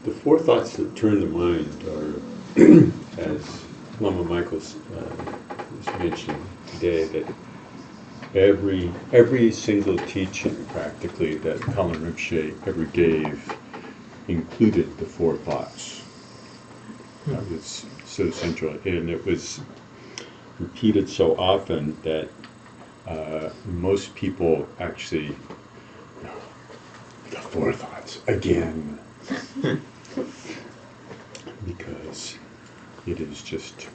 The four thoughts that turn the mind are, as Lama Michaels was mentioning today, that every single teaching practically that Kalman Rinpoche ever gave included the four thoughts. That was so central, and it was repeated so often that most people actually, the four thoughts again, because it is just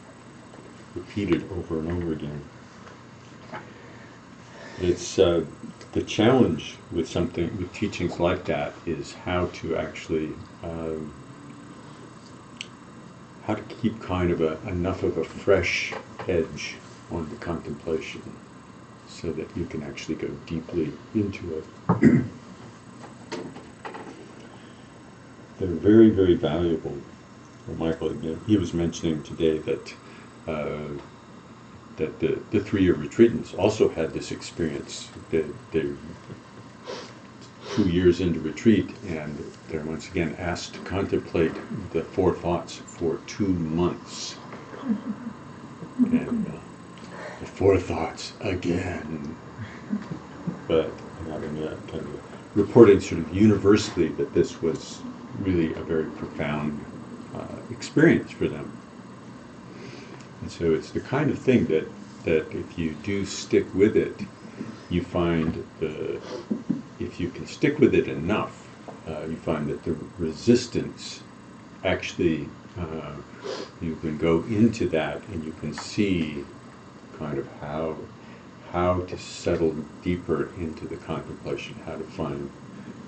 repeated over and over again. It's the challenge with teachings like that is how to actually how to keep kind of enough of a fresh edge on the contemplation so that you can actually go deeply into it. They're very, very valuable. Michael, he was mentioning today that that the three-year retreatants also had this experience. They're 2 years into retreat, and they're once again asked to contemplate the four thoughts for 2 months. And the four thoughts again. But having kind of reporting sort of universally that this was really a very profound experience for them. And so it's the kind of thing that if you do stick with it, you find if you can stick with it enough, you find that the resistance actually, you can go into that and you can see kind of how to settle deeper into the contemplation, how to find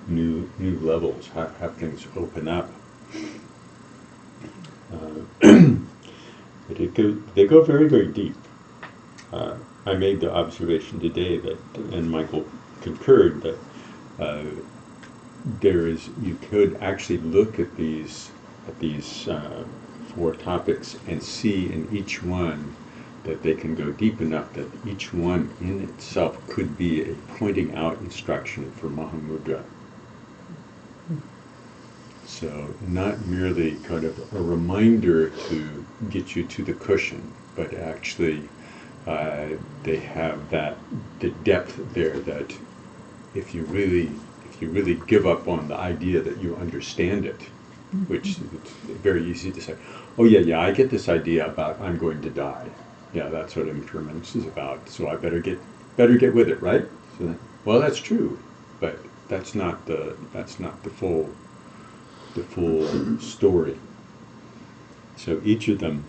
new levels, how things open up. But they go very, very deep. I made the observation today that, and Michael concurred, that you could actually look at these four topics and see in each one that they can go deep enough that each one in itself could be a pointing out instruction for Mahamudra. So not merely kind of a reminder to get you to the cushion, but actually they have the depth there that if you really give up on the idea that you understand it, which it's very easy to say, oh yeah, I get this idea about I'm going to die. Yeah, that's what impermanence is about. So I better get with it, right? So, well, that's true, but that's not the full story. So each of them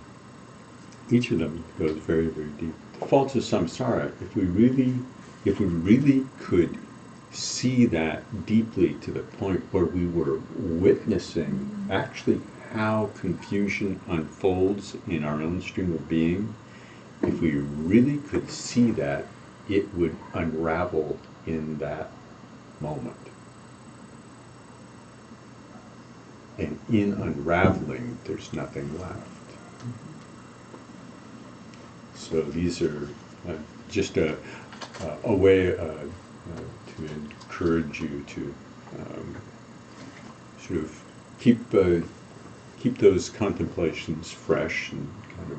goes very, very deep. The faults of samsara, if we really could see that deeply to the point where we were witnessing actually how confusion unfolds in our own stream of being, if we really could see that, it would unravel in that moment. And in unraveling, there's nothing left. So these are just a way to encourage you to sort of keep those contemplations fresh and kind of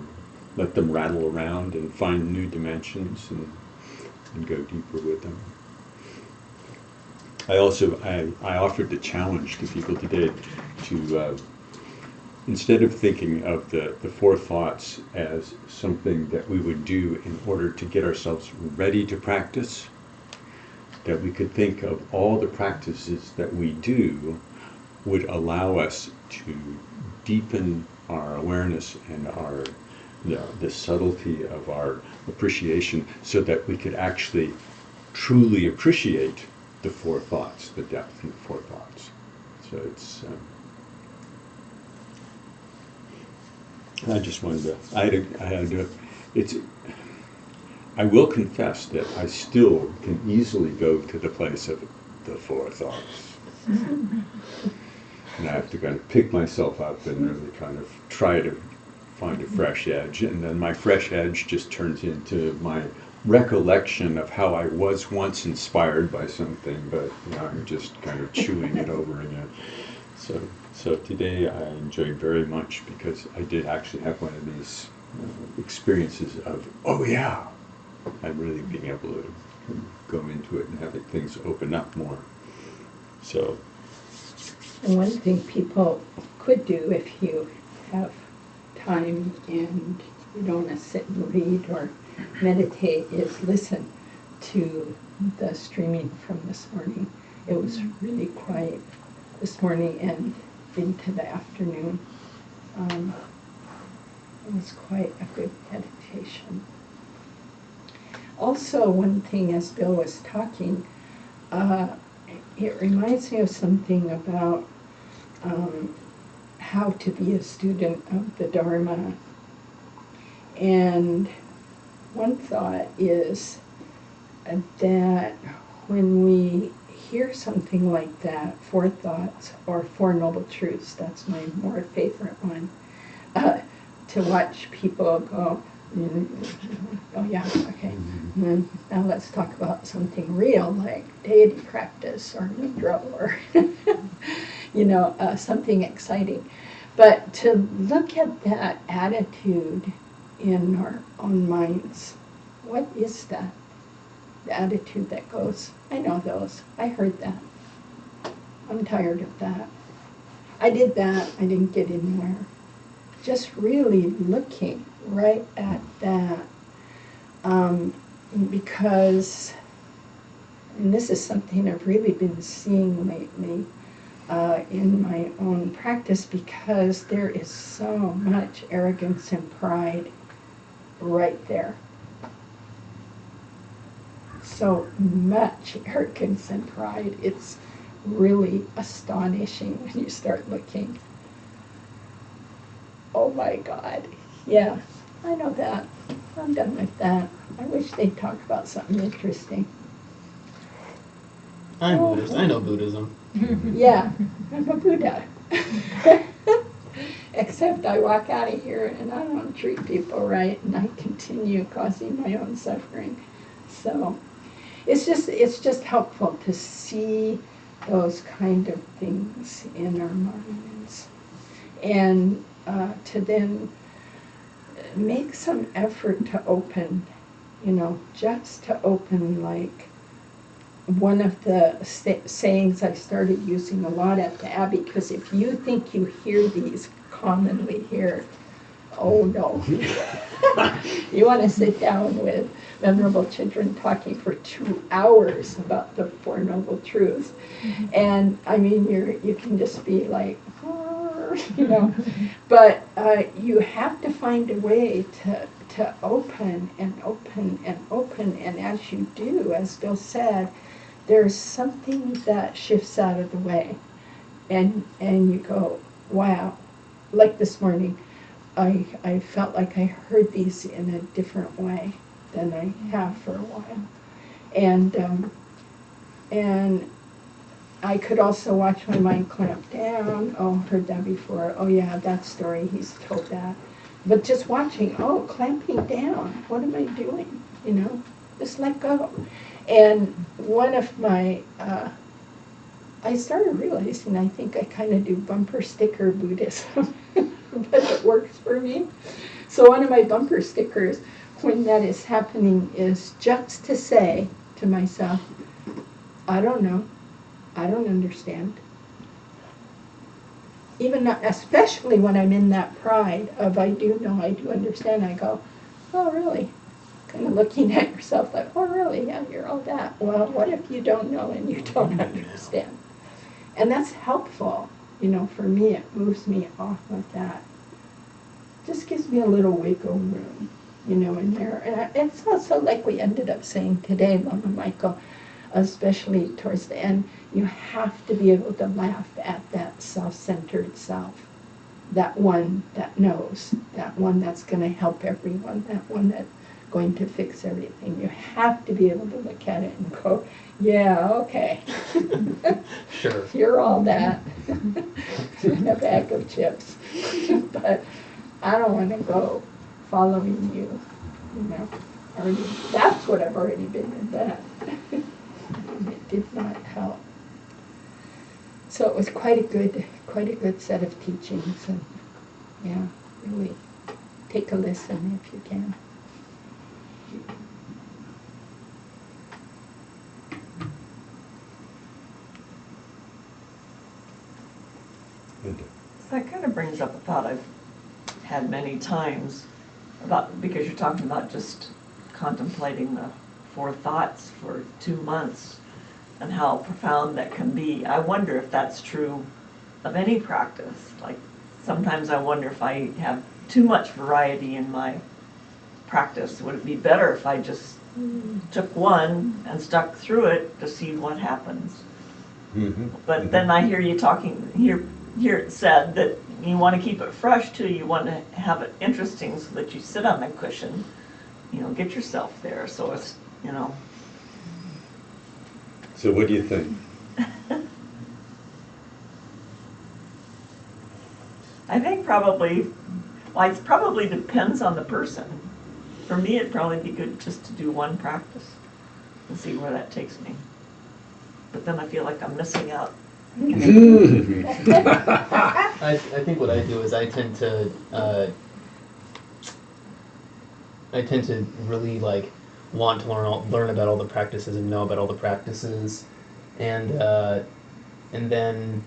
let them rattle around and find new dimensions and go deeper with them. I offered the challenge to people today to instead of thinking of the four thoughts as something that we would do in order to get ourselves ready to practice, that we could think of all the practices that we do would allow us to deepen our awareness and the subtlety of our appreciation so that we could actually truly appreciate the four thoughts, the depth in the four thoughts. So it's I just wanted to, I will confess that I still can easily go to the place of the four thoughts. And I have to kind of pick myself up and really kind of try to find a fresh edge. And then my fresh edge just turns into my recollection of how I was once inspired by something, but I'm just kind of chewing it over again. So today I enjoyed very much because I did actually have one of these experiences of, oh yeah, I'm really being able to go into it and have things open up more. So. And one thing people could do if you have time and you don't want to sit and read or meditate is listen to the streaming from this morning. It was really quiet this morning and into the afternoon. It was quite a good meditation. Also, one thing as Bill was talking, it reminds me of something about how to be a student of the Dharma. And one thought is that when we hear something like that, Four Thoughts or Four Noble Truths, that's my more favorite one, to watch people go, oh yeah, okay. Now let's talk about something real like deity practice or Nidra or something exciting. But to look at that attitude in our own minds, what is that? The attitude that goes, I know those, I heard that, I'm tired of that, I did that, I didn't get anywhere. Just really looking right at that, because, and this is something I've really been seeing lately in my own practice, because there is so much arrogance and pride right there. So much arrogance and pride. It's really astonishing when you start looking. Oh my God. Yeah, I know that. I'm done with that. I wish they'd talk about something interesting. I'm Buddhist. I know Buddhism. Yeah, I'm a Buddha. Except I walk out of here and I don't treat people right and I continue causing my own suffering. So it's just helpful to see those kind of things in our minds and to then make some effort to open, just to open, like one of the sayings I started using a lot at the Abbey, because if you think you hear these commonly here, oh no. You want to sit down with venerable children talking for 2 hours about the Four Noble Truths. And I mean, you can just be like, but you have to find a way to open and open and open. And as you do, as Bill said, there's something that shifts out of the way. And you go, wow. Like this morning, I felt like I heard these in a different way than I have for a while. And I could also watch my mind clamp down. Oh, heard that before. Oh yeah, that story, he's told that. But just watching, oh, clamping down. What am I doing? Just let go. And one of my, I started realizing I think I kind of do bumper sticker Buddhism, but it works for me. So one of my bumper stickers, when that is happening, is just to say to myself, I don't know. I don't understand. Even not, especially when I'm in that pride of I do know, I do understand, I go, oh really? Kind of looking at yourself like, oh really? Yeah, you're all that. Well, what if you don't know and you don't understand? And that's helpful. For me, it moves me off of that. Just gives me a little wiggle room, in there. And it's also like we ended up saying today, Mama Michael, especially towards the end, you have to be able to laugh at that self-centered self. That one that knows, that one that's going to help everyone, that one that's going to fix everything. You have to be able to look at it and go, yeah, okay. Sure. You're all that. In a bag of chips. But I don't want to go following you, Already, that's what I've already been in that. It did not help. So it was quite a good set of teachings, and yeah, really take a listen if you can. And, So that kind of brings up a thought I've had many times about, because you're talking about just contemplating the four thoughts for 2 months and how profound that can be. I wonder if that's true of any practice. Like, sometimes I wonder if I have too much variety in my practice. Would it be better if I just took one and stuck through it to see what happens? But then I hear you talking, hear it said that you want to keep it fresh too. You want to have it interesting so that you sit on the cushion, get yourself there. So it's, So what do you think? I think it probably depends on the person. For me, it'd probably be good just to do one practice and see where that takes me. But then I feel like I'm missing out. I think what I do is I tend to really want to learn about all the practices and know about all the practices, and then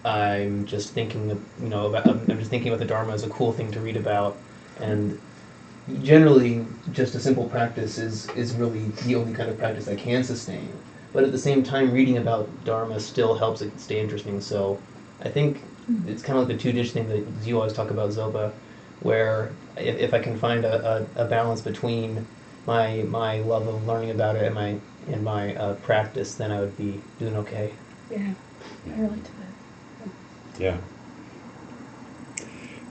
I'm just thinking I'm just thinking about the Dharma as a cool thing to read about, and generally just a simple practice is really the only kind of practice I can sustain. But at the same time, reading about Dharma still helps it stay interesting. So I think it's kind of like the two-dish thing that you always talk about, Zoba, where if I can find a balance between my love of learning about it and my practice, then I would be doing okay. Yeah, I relate to that. Yeah.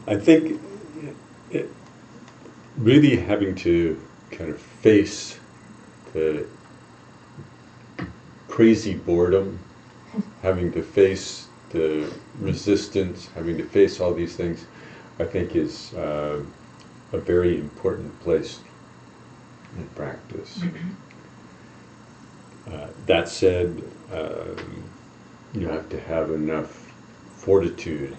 I think really having to kind of face the crazy boredom, having to face the resistance, having to face all these things, I think is a very important place in practice. That said, you have to have enough fortitude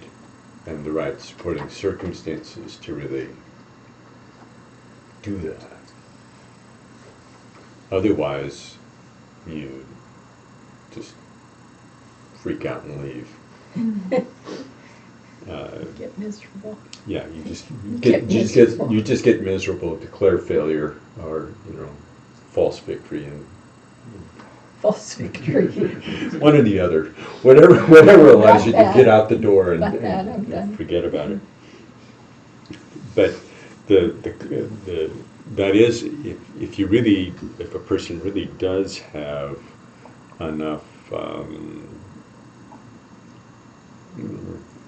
and the right supporting circumstances to really do that. Otherwise, you just freak out and leave. Get miserable. Yeah, you Get miserable. get miserable, declare failure, or false victory, and False victory. one or the other, whatever allows you to bad. get out the door Not bad, I'm done. and forget about it. But that is, if a person really does have enough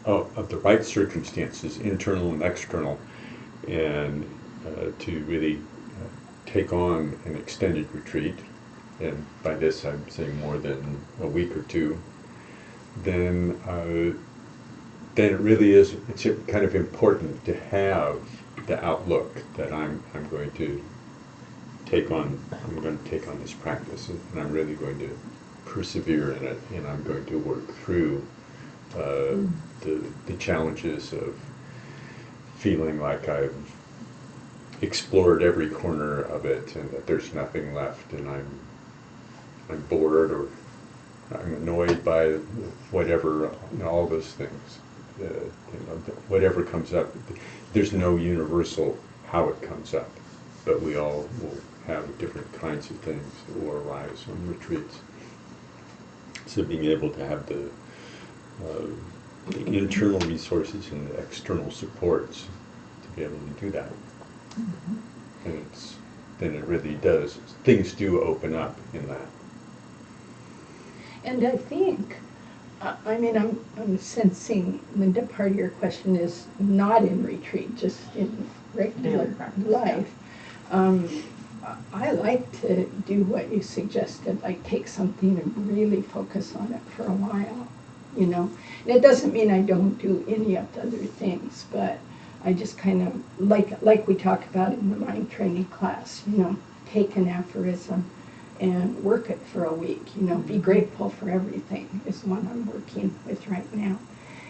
of the right circumstances, internal and external, and to really take on an extended retreat, and by this I'm saying more than a week or two, then it really is, it's kind of important to have the outlook that I'm going to take on this practice, and I'm really going to persevere in it, and I'm going to work through the challenges of feeling like I've explored every corner of it and that there's nothing left, and I'm bored or I'm annoyed by whatever, all those things. Whatever comes up, there's no universal how it comes up, but we all will have different kinds of things that will arise on retreats. So being able to have the internal resources and the external supports to be able to do that. And then it really does, things do open up in that. And I think, I'm sensing, Linda, part of your question is not in retreat, just in regular Daily practice, life. I like to do what you suggested, like take something and really focus on it for a while, And it doesn't mean I don't do any of the other things, but I just kind of, like we talk about in the mind training class, take an aphorism and work it for a week. Be grateful for everything is one I'm working with right now.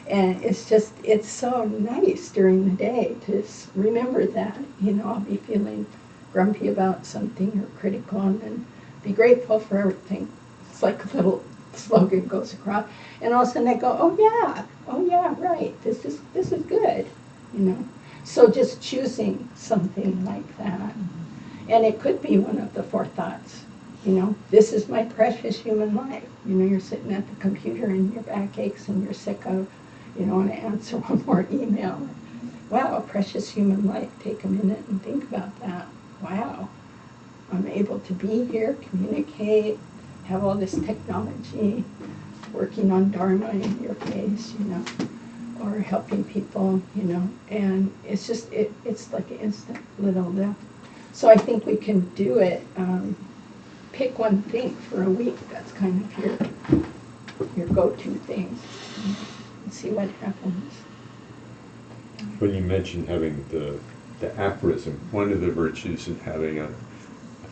And it's so nice during the day to remember that. I'll be feeling grumpy about something or critical, and then be grateful for everything. It's like a little slogan goes across, and all of a sudden I go, oh yeah, right. This is good. So just choosing something like that, and it could be one of the four thoughts. This is my precious human life. You're sitting at the computer and your back aches and you're sick of, want to answer one more email. Wow, precious human life. Take a minute and think about that. Wow, I'm able to be here, communicate, have all this technology, working on Dharma in your case, or helping people, and it's just, it's like an instant little lift. So I think we can do it. Pick one thing for a week. That's kind of your go-to thing, and see what happens. When you mentioned having the aphorism, one of the virtues in having a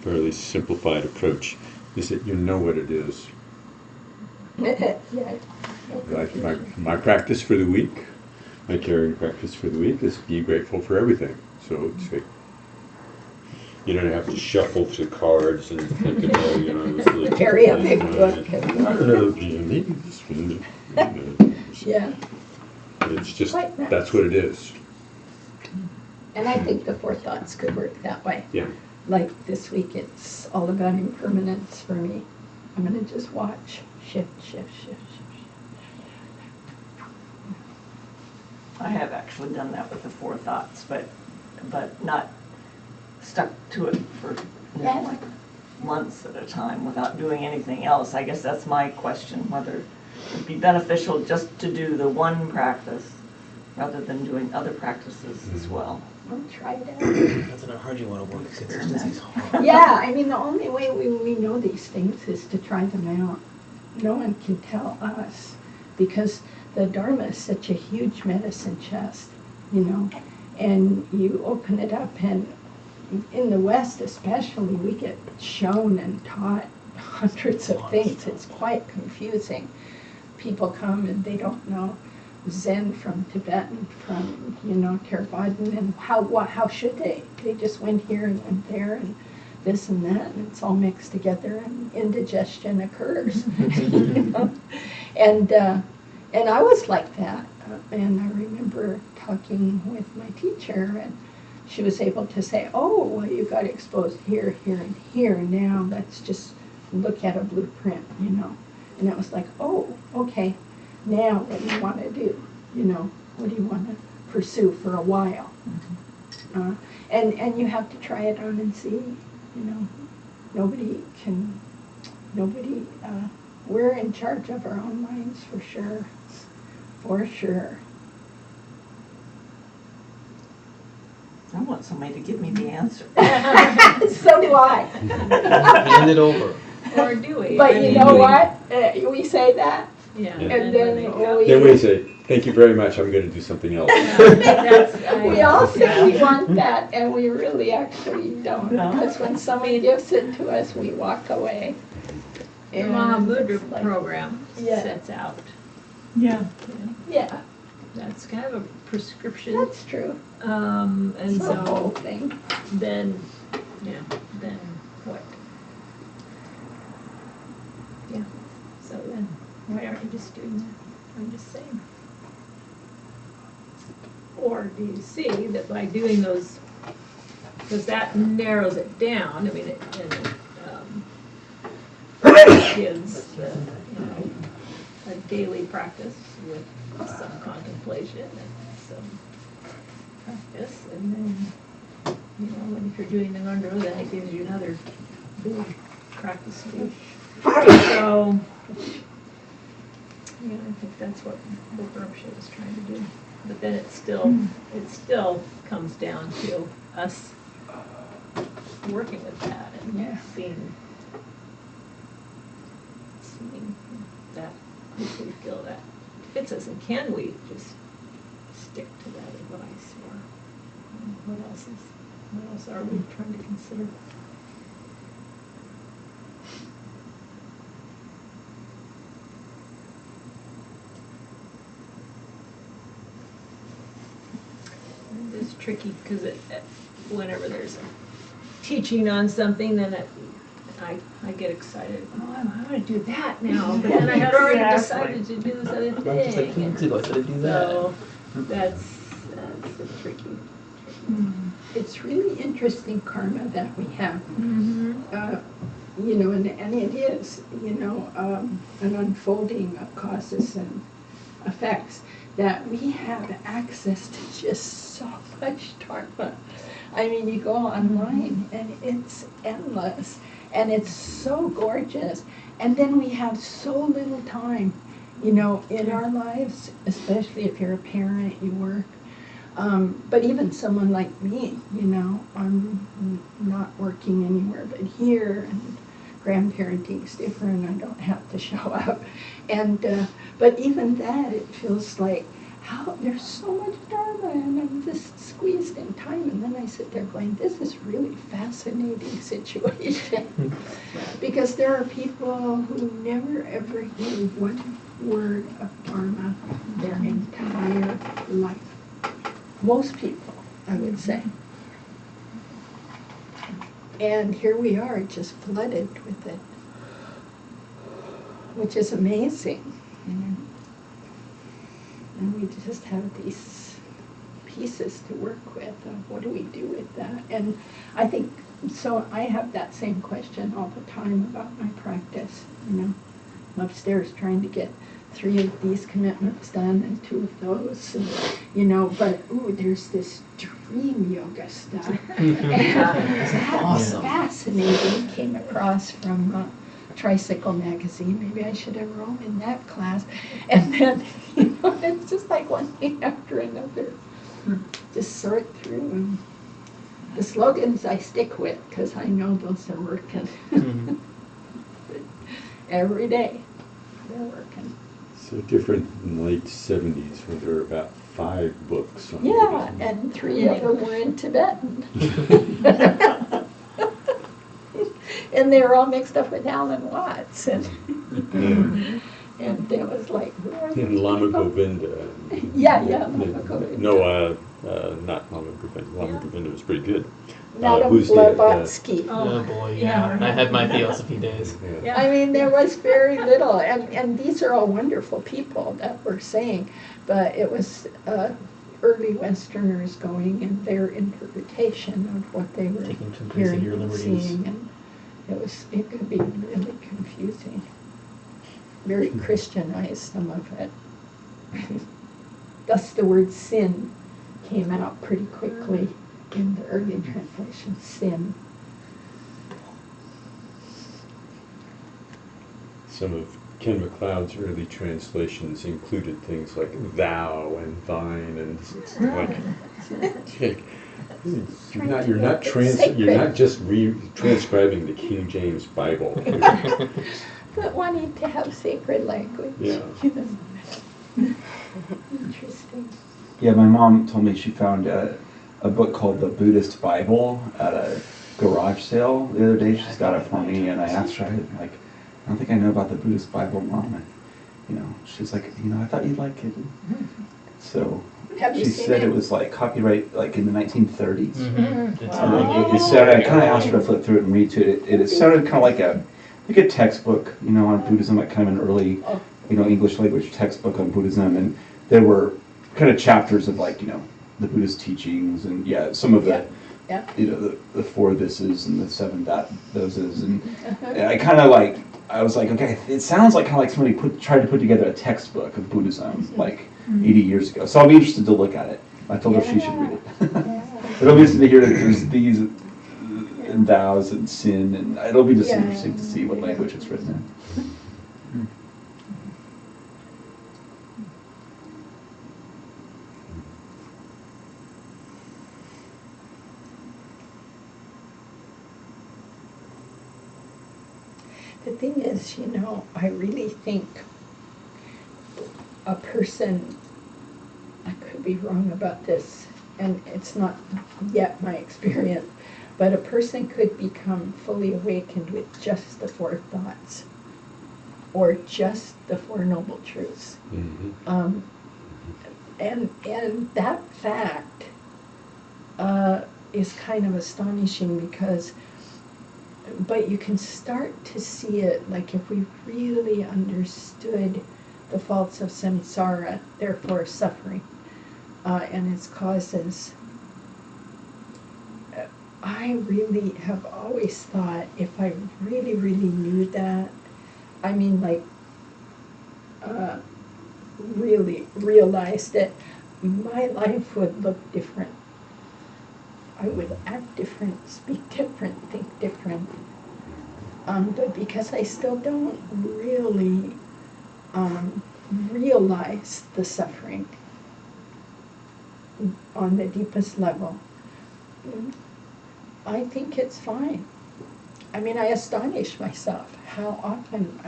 fairly simplified approach is that you know what it is. Yeah. Like my practice for the week, my caring practice for the week is be grateful for everything. So it's like, you don't have to shuffle through cards and think about, this really Carry a big book. I don't know, do you need this one? Yeah. It's just, Quite nice. that's what it is. And I think the four thoughts could work that way. Yeah. Like this week, it's all about impermanence for me. I'm going to just watch. Shift. I have actually done that with the four thoughts, but not stuck to it for Yeah. like months at a time without doing anything else. I guess that's my question, whether it'd be beneficial just to do the one practice rather than doing other practices as well. I'll try that. Depends on how hard you want to work. Consistency's hard. Yeah, I mean, the only way we know these things is to try them out. No one can tell us, because the Dharma is such a huge medicine chest, and you open it up, and in the West especially, we get shown and taught hundreds of things. It's quite confusing. People come and they don't know Zen from Tibetan, from, Theravadan, and how should they? They just went here and went there and this and that, and it's all mixed together, and indigestion occurs. And I was like that, and I remember talking with my teacher, and she was able to say, oh, well, you got exposed here, and here, and now let's just look at a blueprint, And it was like, oh, okay, now what do you want to do? What do you want to pursue for a while? And you have to try it on and see, we're in charge of our own minds for sure. For sure. I want somebody to give me the answer. So do I. Hand it over. Or do we? But you know what? We say that, Yeah. and then Then we say, thank you very much, I'm going to do something else. we all say we want that, and we really actually don't. No. Because when somebody gives it to us, we walk away. The And Mahamudra it's like- program Yeah. sets out. Yeah. Yeah, That's kind of a prescription. that's true. And It's the whole so thing. then what? Yeah, so then why aren't you just doing that? I'm just saying. Or do you see that by doing those, because that narrows it down, I mean, it gives a daily practice with some contemplation and some practice, and then, and if you're doing the Ngondro, then it gives you another big practice to do. So, I think that's what the Rinpoche was trying to do. But then it still comes down to us working with that and Yeah. seeing that, if we feel that fits us, and can we just stick to that advice, or what else are we trying to consider? it's tricky, because whenever there's a teaching on something, then I get excited, oh, I want to do that now, but then I had already Exactly. decided to do this other Just like 2 thing. weeks ago, I said I'd do that. So, that's a tricky. It's really interesting karma that we have. Mm-hmm. You know, and it is, you know, an unfolding of causes and effects, that we have access to just so much dharma. I mean, you go online and it's endless and it's so gorgeous. And then we have so little time, you know, in our lives, especially if you're a parent, you work. But even someone like me, you know, I'm not working anywhere but here, and grandparenting's different, I don't have to show up. And, but even that, it feels like, how, there's so much dharma, and I'm just squeezed in time. And then I sit there going, this is really fascinating situation. Because there are people who never ever hear one word of dharma their entire life. Most people, I would say. And here we are, just flooded with it, which is amazing. And we just have these pieces to work with of what do we do with that. And I think, so I have that same question all the time about my practice, you know. I'm upstairs trying to get 3 of these commitments done and 2 of those, and, you know, but ooh, there's this dream yoga stuff. And that's awesome. fascinating. Came across from Tricycle magazine. Maybe I should enroll in that class. And then, you know, it's just like one thing after another. Just sort through. And the slogans I stick with because I know those are working. Every day they're working. So different in the late 70s when there were about 5 books on Yeah, Buddhism. and 3 of them were in Tibetan. And they were all mixed up with Alan Watts. And, and it was like, who are these And Lama people? Govinda. Yeah, Lama Govinda. No, not Lama Govinda. Lama Yeah. Govinda was pretty good. Madame who's the, Blavatsky. Oh boy, yeah. yeah. I had my theosophy days. Yeah. I mean, there was very little, and these are all wonderful people that we're saying, but it was early Westerners going in their interpretation of what they were Taking some hearing severe and liberties. seeing, and it could be really confusing. Very Christianized, some of it. Thus the word sin came out pretty quickly in the early translation, sin. Some of Ken MacLeod's early translations included things like thou and thine, and it's like you're not just transcribing the King James Bible. But wanting to have sacred language. Yeah. Interesting. Yeah, my mom told me she found a book called The Buddhist Bible at a garage sale the other day. She's got it for me, and I asked her, I don't think I know about the Buddhist Bible, Mom. And, she's like, I thought you'd like it. So Have you she seen said it? it was like copyright like in the 1930s. Mm-hmm. It's Wow. It sounded, I kind of asked her to flip through it and read to it. It sounded kind of like a textbook, on Buddhism, like kind of an early, English language textbook on Buddhism. And there were kind of chapters of like, the Buddhist teachings and some of the, Yeah. the 4 thises and the 7 thoses. And I kind of like, I was like, okay, it sounds like kind of like somebody tried to put together a textbook of Buddhism like 80 years ago. So I'll be interested to look at it. I told her she should read it. It'll be interesting to hear that there's these and thous and sin, and it'll be just interesting to see what language it's written in. The thing is, I really think a person, I could be wrong about this, and it's not yet my experience, but a person could become fully awakened with just the 4 thoughts, or just the 4 noble truths. Mm-hmm. And that fact is kind of astonishing because, but you can start to see it, like if we really understood the faults of samsara, therefore suffering, and its causes. I really have always thought if I really, really knew that, I mean, like, really realized it, my life would look different. I would act different, speak different, think different. But because I still don't really realize the suffering on the deepest level, I think it's fine. I mean, I astonish myself how often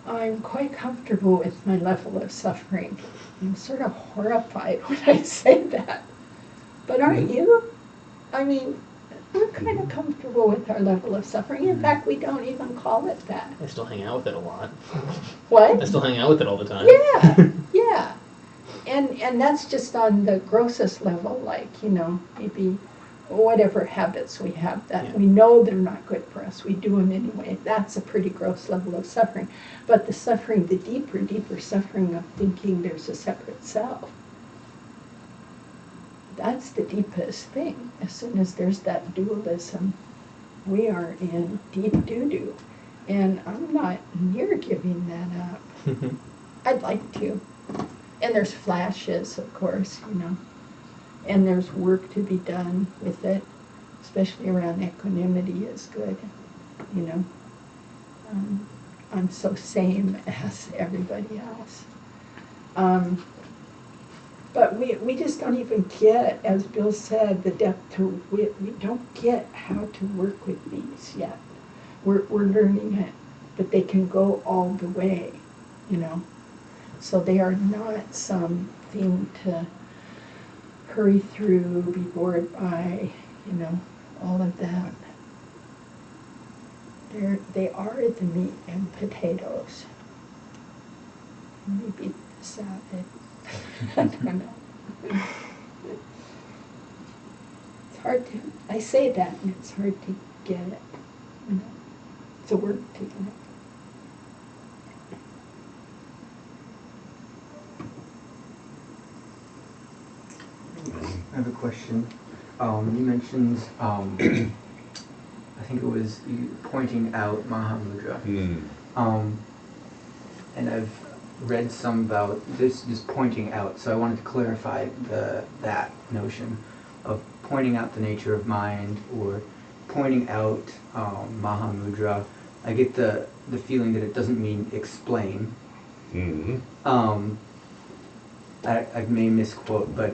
I'm quite comfortable with my level of suffering. I'm sort of horrified when I say that. But aren't you? I mean, we're kind of comfortable with our level of suffering. In fact, we don't even call it that. I still hang out with it a lot. What? I still hang out with it all the time. Yeah, yeah. And that's just on the grossest level, like, maybe whatever habits we have that we know they're not good for us. We do them anyway. That's a pretty gross level of suffering. But the suffering, the deeper, deeper suffering of thinking there's a separate self, that's the deepest thing. As soon as there's that dualism, we are in deep doo-doo. And I'm not near giving that up. I'd like to. And there's flashes, of course, and there's work to be done with it, especially around equanimity is good, I'm so same as everybody else. But we just don't even get, as Bill said, the depth to we don't get how to work with these yet. We're learning it, but they can go all the way, So they are not something to hurry through, be bored by, all of that. They are the meat and potatoes. Maybe the salad. I don't know. It's hard to, I say that and it's hard to get it. It's a word to get it. I have a question. You mentioned, I think it was you pointing out Mahamudra. And I've read some about this just pointing out, so I wanted to clarify that notion of pointing out the nature of mind or pointing out Mahamudra. I get the feeling that it doesn't mean explain. I may misquote, but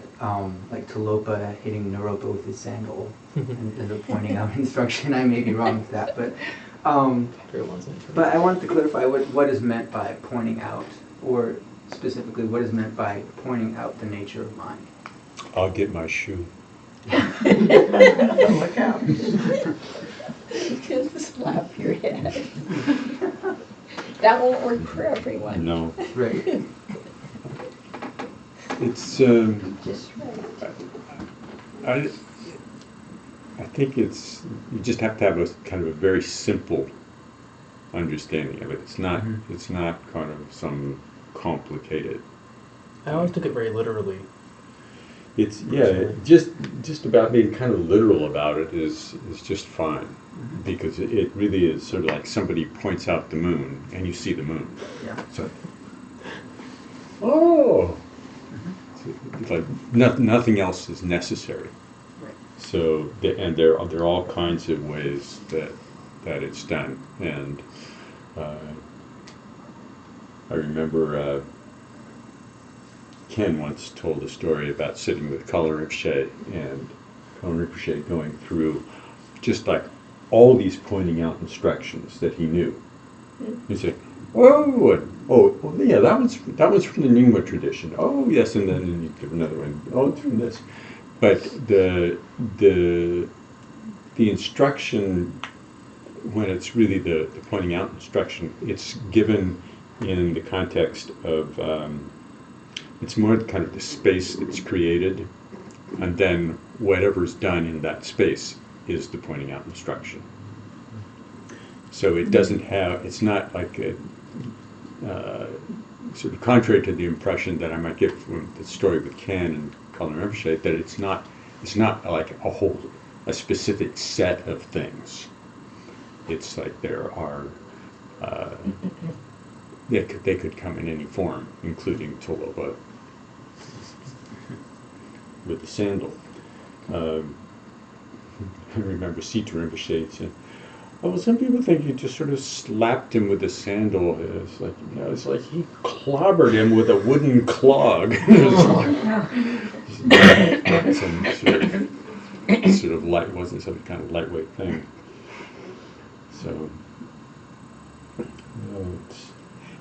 like Talopa hitting Naropa with his sandal and as a pointing out instruction. I may be wrong with that, but I wanted to clarify what is meant by pointing out, or specifically what is meant by pointing out the nature of mind. I'll get my shoe. Look out. You can slap your head. That won't work for everyone. No. Right. It's, Just right. I think it's, you just have to have a kind of a very simple understanding of it. It's not kind of some complicated. I always took it very literally. It's, just about being kind of literal about it is just fine. Because it really is sort of like somebody points out the moon and you see the moon. Yeah. So, oh! It's like nothing else is necessary. Right. So, and there are all kinds of ways that it's done. And I remember Ken once told a story about sitting with Colin Ricochet and Colin Ricochet going through just like all these pointing out instructions that he knew. He'd say, oh, yeah, that one's from the Nyingma tradition. Oh, yes, and then you give another one. Oh, it's from this. But the instruction, when it's really the pointing out instruction, it's given in the context of it's more kind of the space that's created And then whatever's done in that space is the pointing out instruction. So it doesn't have, it's not like a, sort of contrary to the impression that I might get from the story with Ken and Colin Rinpoche, that it's not like a specific set of things. It's like there are, they could come in any form, including Toloba with the sandal. I remember Sita Rinpoche said, "Oh, some people think you just sort of slapped him with a sandal." It's like, you know, it's like he clobbered him with a wooden clog. Some sort of light, wasn't some kind of lightweight thing. So,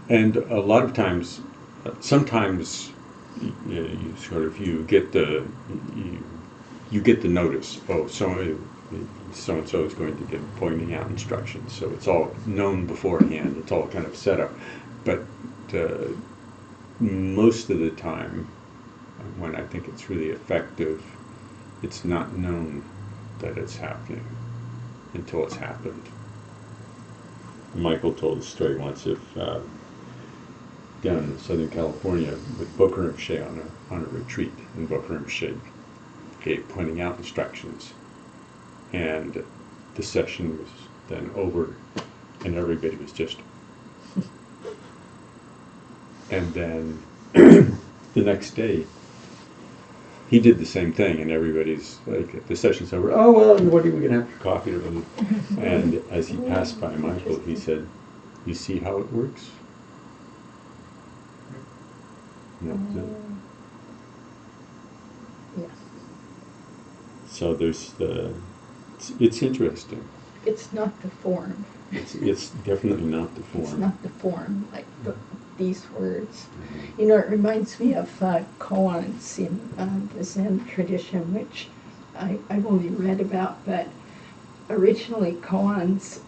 and a lot of times, sometimes you sort of you get the notice. Oh, so and so is going to give pointing out instructions. So it's all known beforehand. It's all kind of set up. But most of the time, when I think it's really effective, it's not known that it's happening until it's happened. Michael told a story once of down in Southern California with Boka Rinpoche on a retreat, and Boka Rinpoche gave pointing out instructions, and the session was then over, and everybody was just, and then the next day he did the same thing, and everybody's like, the session's over. Oh well, what are we gonna have for coffee? And as he passed by Michael, he said, "You see how it works?" Yes. So there's it's interesting. It's not the form. It's definitely not the form. It's not the form, like these words. You know, it reminds me of koans in the Zen tradition, which I've only read about, but originally koans,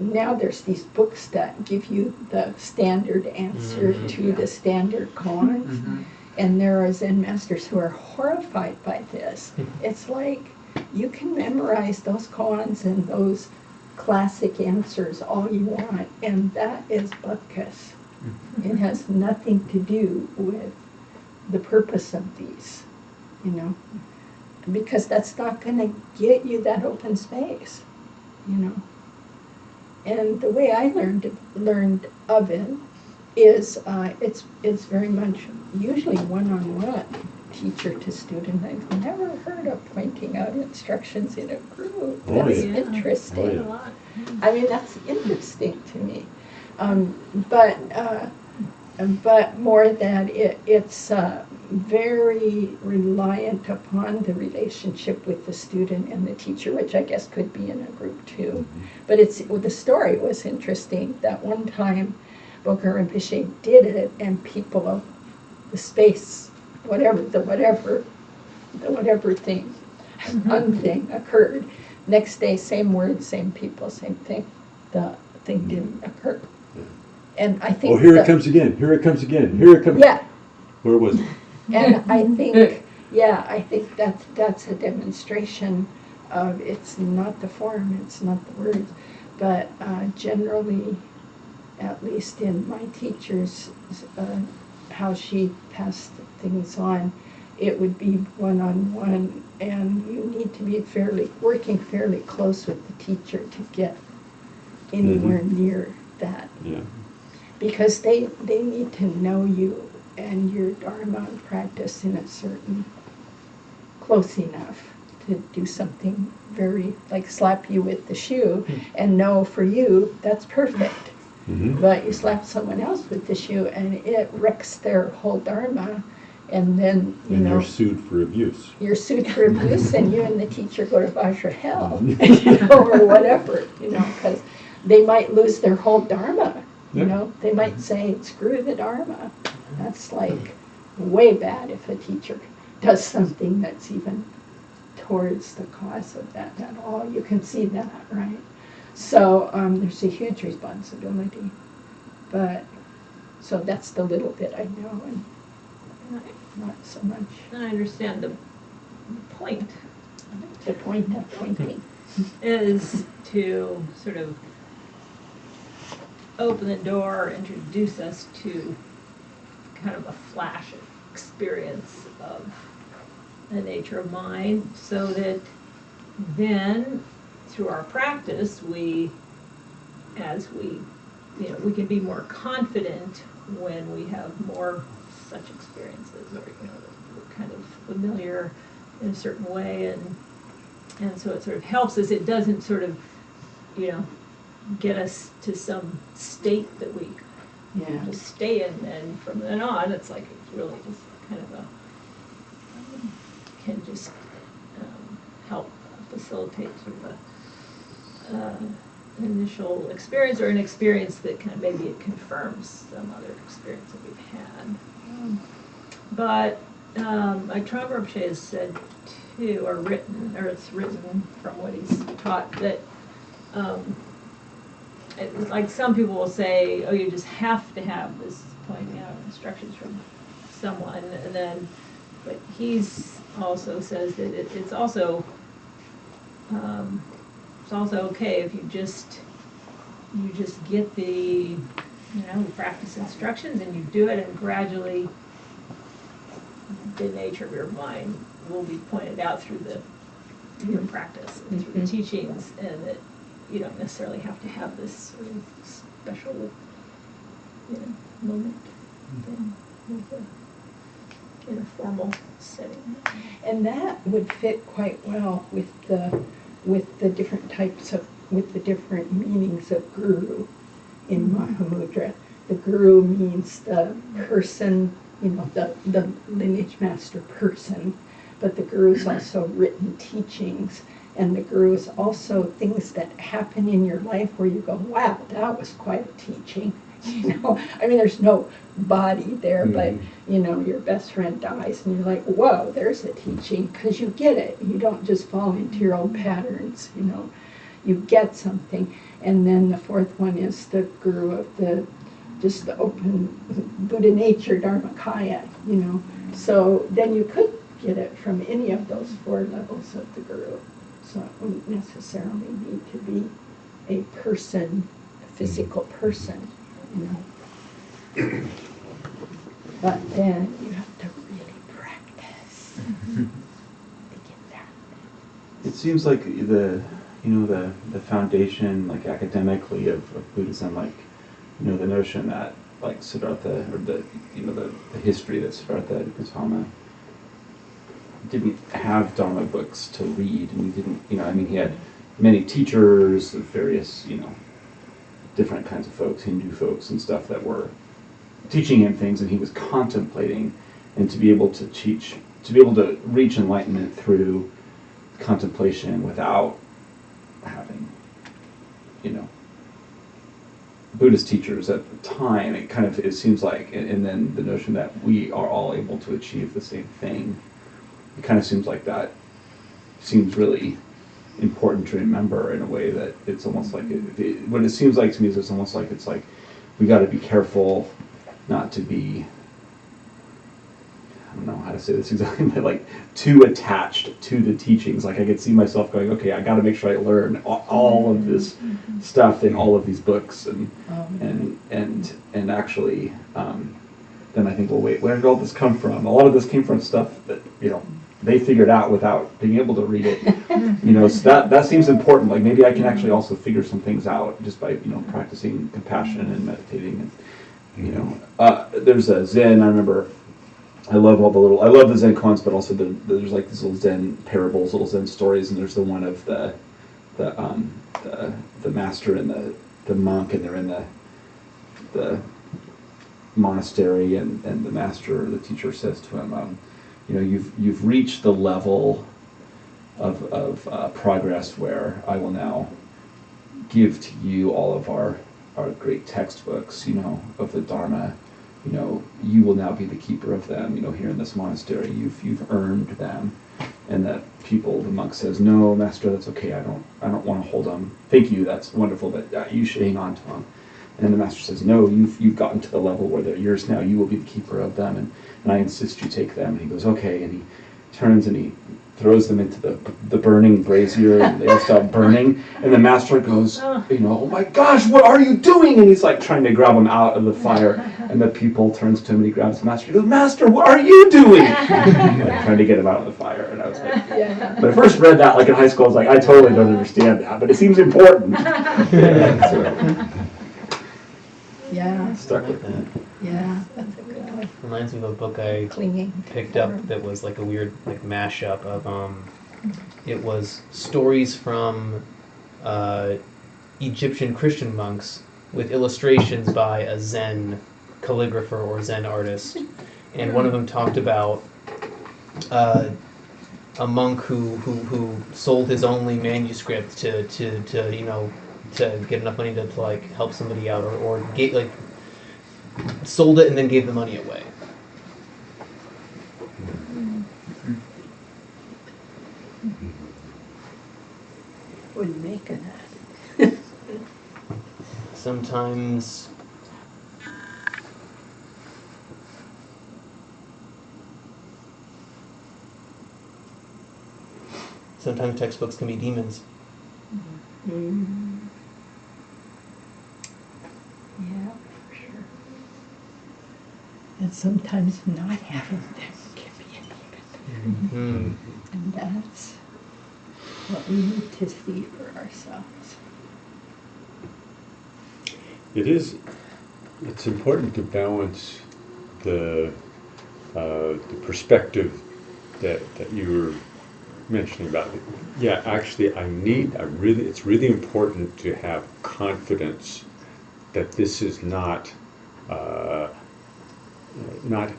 now there's these books that give you the standard answer to the standard koans, and there are Zen masters who are horrified by this. It's like, you can memorize those koans and those classic answers all you want, and that is bupkis. It has nothing to do with the purpose of these, you know, because that's not going to get you that open space, you know. And the way I learned of it is it's very much usually one-on-one, teacher to student. I've never heard of pointing out instructions in a group. Oh, That's yeah. interesting. Oh, A lot. I mean, that's interesting to me. But more that it's very reliant upon the relationship with the student and the teacher, which I guess could be in a group too. But the story was interesting that one time Boka Rinpoche did it, and people of the space, whatever thing, unthing occurred. Next day, same words, same people, same thing. The thing didn't occur. And I think. Oh, here it comes again. Here it comes again. Here it comes. Yeah. Where was it? And I think, I think that's a demonstration of it's not the form, it's not the words, but generally, at least in my teacher's, how she passed things on, it would be one-on-one, and you need to be working fairly close with the teacher to get anywhere near that. Yeah. Because they need to know you and your Dharma practice in a certain, close enough to do something very, like slap you with the shoe and know for you that's perfect. But you slap someone else with the shoe and it wrecks their whole Dharma, and then, You're sued for abuse. You're sued for abuse, and you and the teacher go to Vajra hell, or whatever, because they might lose their whole Dharma. They might say, screw the Dharma. That's like way bad if a teacher does something that's even towards the cause of that at all. You can see that, right? So there's a huge responsibility. But, so that's the little bit I know. not so much I understand the point the point of pointing. is to sort of open the door, introduce us to kind of a flash experience of the nature of mind, so that then, through our practice, we we can be more confident when we have more such experiences, or, we're kind of familiar in a certain way, and so it sort of helps us. It doesn't sort of, get us to some state that we Yeah. just stay in, and from then on, it's like, it's really just kind of can just help facilitate sort of an initial experience, or an experience that kind of maybe it confirms some other experience that we've had. But Trump Rinpoche has said too, or it's written from what he's taught, that it's like some people will say, oh, you just have to have this pointing out instructions from someone, and then, but he's also says that it's also okay if you just get the practice instructions and you do it, and gradually the nature of your mind will be pointed out through your practice and through the teachings, and that you don't necessarily have to have this sort of special moment in a formal setting. And that would fit quite well with the different types of, with the different meanings of guru in Mahamudra. The guru means the person, the lineage master person, but the guru is also written teachings, and the guru is also things that happen in your life where you go, wow, that was quite a teaching. I mean, there's no body there, but your best friend dies, and you're like, whoa, there's a teaching, because you get it. You don't just fall into your old patterns. You get something. And then the fourth one is the guru of just the open Buddha nature, Dharmakaya. So then you could get it from any of those four levels of the guru. So it wouldn't necessarily need to be a person, a physical person. But then you have to really practice to get that. It seems like the foundation, like academically, of Buddhism, like the notion that like Siddhartha, or the history that Siddhartha Gautama didn't have Dharma books to read, and he didn't, he had many teachers of various, different kinds of folks, Hindu folks and stuff, that were teaching him things, and he was contemplating, and to be able to reach enlightenment through contemplation without having, Buddhist teachers at the time, it seems like, and then the notion that we are all able to achieve the same thing, it kind of seems like that seems really important to remember, in a way that it's almost like what it seems like to me is it's almost like we got to be careful not to be, I don't know how to say this exactly, but like too attached to the teachings. Like I could see myself going, okay, I got to make sure I learn all of this stuff in all of these books, and actually, then I think, well, wait, where did all this come from? A lot of this came from stuff that they figured out without being able to read it. So that seems important. Like maybe I can actually also figure some things out just by practicing compassion and meditating. And there's a Zen. I remember. I love the Zen koans, but also there's like these little Zen parables, little Zen stories, and there's the one of the master and the monk, and they're in the monastery, and the master or the teacher says to him, you've reached the level of progress where I will now give to you all of our great textbooks, of the Dharma. You will now be the keeper of them, here in this monastery. You've earned them. And the monk says, no, master, that's okay. I don't want to hold them. Thank you, that's wonderful, but you should hang on to them. And then the master says, no, you've gotten to the level where they're yours now. You will be the keeper of them, and I insist you take them. And he goes, okay. And he turns and he throws them into the burning brazier, and they all start burning. And the master goes, oh my gosh, what are you doing? And he's like trying to grab them out of the fire. And the pupil turns to him and he grabs the master. He goes, Master, what are you doing? Like trying to get him out of the fire. And I was like, Yeah. when I first read that, like in high school, I was like, I totally don't understand that, but it seems important. So, Yeah, stuck with that. yeah, that's a good one. Reminds me of a book I Clinging. picked up that was like a weird like mashup of it was stories from Egyptian Christian monks with illustrations by a Zen calligrapher or Zen artist, and one of them talked about a monk who sold his only manuscript to to get enough money to like help somebody out, or like sold it and then gave the money away. Wouldn't make of that. Sometimes textbooks can be demons. Mm. Yeah, for sure. And sometimes not having them can be a demon. Mm. And that's what we need to see for ourselves. It's important to balance the perspective that you were mentioning about it. Yeah, actually, it's really important to have confidence that this is not an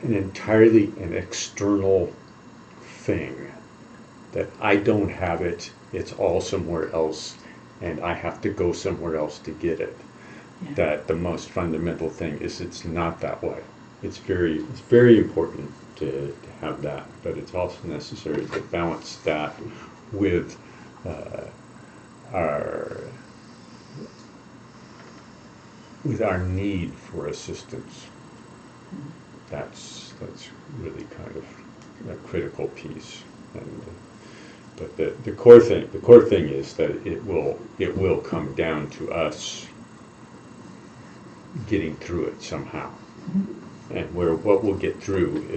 entirely an external thing, that I don't have it, it's all somewhere else, and I have to go somewhere else to get it. Yeah. That the most fundamental thing is it's not that way. It's very important to have that, but it's also necessary to balance that with our need for assistance. That's really kind of a critical piece. And but the core thing is that it will come down to us getting through it somehow. And what we'll get through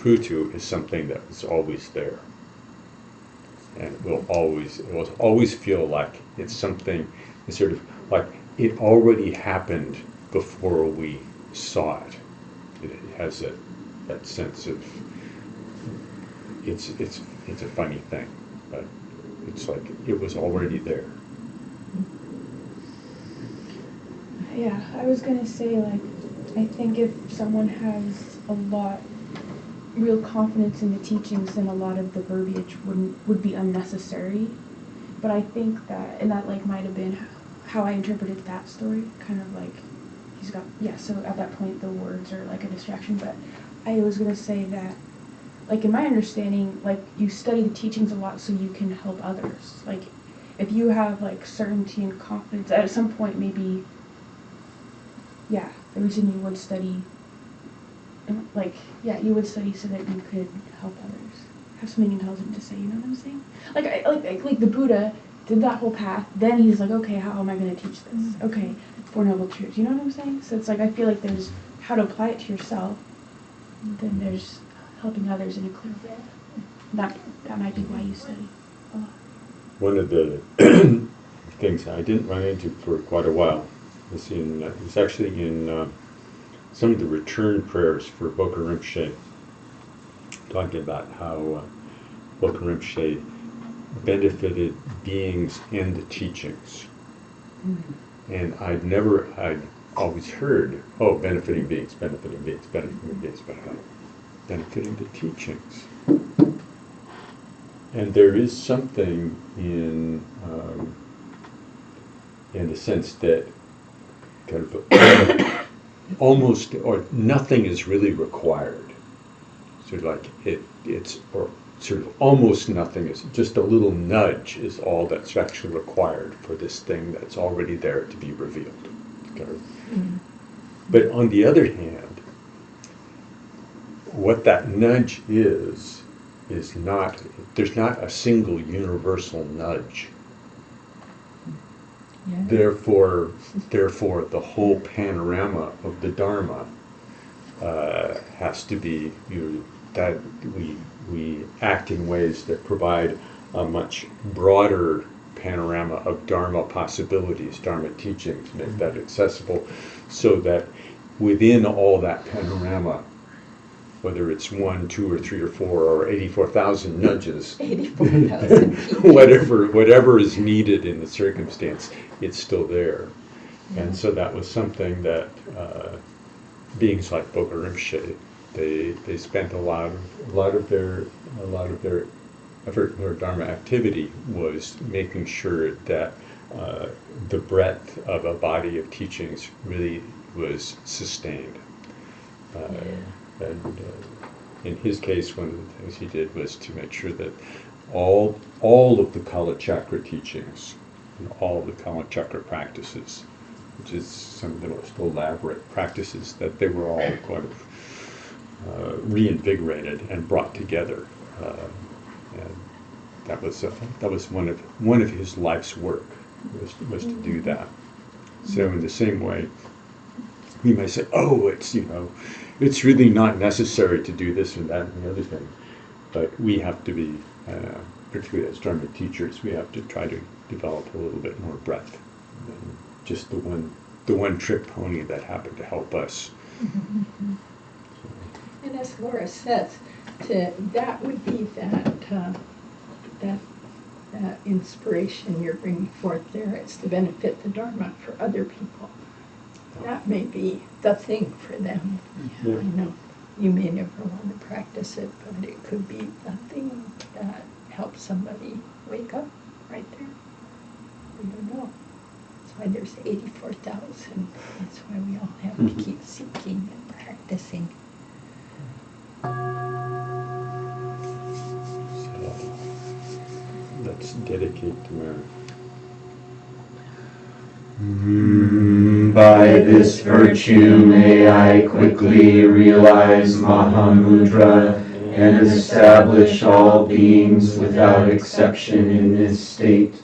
to is something that is always there. And it will always feel like it's something, it's sort of like it already happened before we saw it. It has that sense of, it's a funny thing, but it's like it was already there. Yeah, I was gonna say, like, I think if someone has real confidence in the teachings, then a lot of the verbiage would be unnecessary. But I think that, and that like might have been how I interpreted that story, kind of like so at that point the words are like a distraction. But I was gonna say that, like in my understanding, like you study the teachings a lot so you can help others. Like if you have like certainty and confidence, at some point maybe, yeah, the reason you would study, you would study so that you could help others, have something intelligent to say. You know what I'm saying? Like the Buddha did that whole path. Then he's like, okay, how am I going to teach this? Okay, Four Noble Truths. You know what I'm saying? So it's like I feel like there's how to apply it to yourself. Then there's helping others in a clear way. That might be why you study a lot. One of the things I didn't run into for quite a while was actually in some of the return prayers for Boka Rinpoche, talking about how Boka Rinpoche benefited beings in the teachings. Mm-hmm. And I'd always heard, benefiting beings, but benefiting the teachings. And there is something in the sense that kind of almost or nothing is really required. Sort of like it's sort of almost nothing is just a little nudge is all that's actually required for this thing that's already there to be revealed. Okay. But on the other hand, what that nudge is not, there's not a single universal nudge. Yeah. Therefore, the whole panorama of the Dharma has to be, that we act in ways that provide a much broader panorama of Dharma possibilities, Dharma teachings, make that accessible, so that within all that panorama, whether it's 1, 2, or 3, or 4, or 84,000 nudges, 84,000 whatever is needed in the circumstance, it's still there. And so that was something that beings like Boga Rinpoche, they spent a lot of their effort or Dharma activity was making sure that the breadth of a body of teachings really was sustained. And in his case, one of the things he did was to make sure that all of the Kala Chakra teachings and all of the Kala Chakra practices, which is some of the most elaborate practices, that they were all kind of reinvigorated and brought together. And that was one of his life's work, was to do that. So in the same way, we may say, oh, it's really not necessary to do this and that and the other thing. But we have to be, particularly as Dharma teachers, we have to try to develop a little bit more breadth than just the one trick pony that happened to help us. And as Laura says, that would be that inspiration you're bringing forth there. It's to benefit the Dharma for other people. That may be the thing for them. Yeah. I know you may never want to practice it, but it could be the thing that helps somebody wake up right there. We don't know. That's why there's 84,000. That's why we all have to keep seeking and practicing. So let's dedicate to Mary. By this virtue may I quickly realize Mahamudra and establish all beings without exception in this state.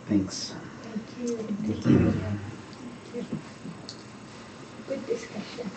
Thanks. Thank you. Thank you. Good discussion.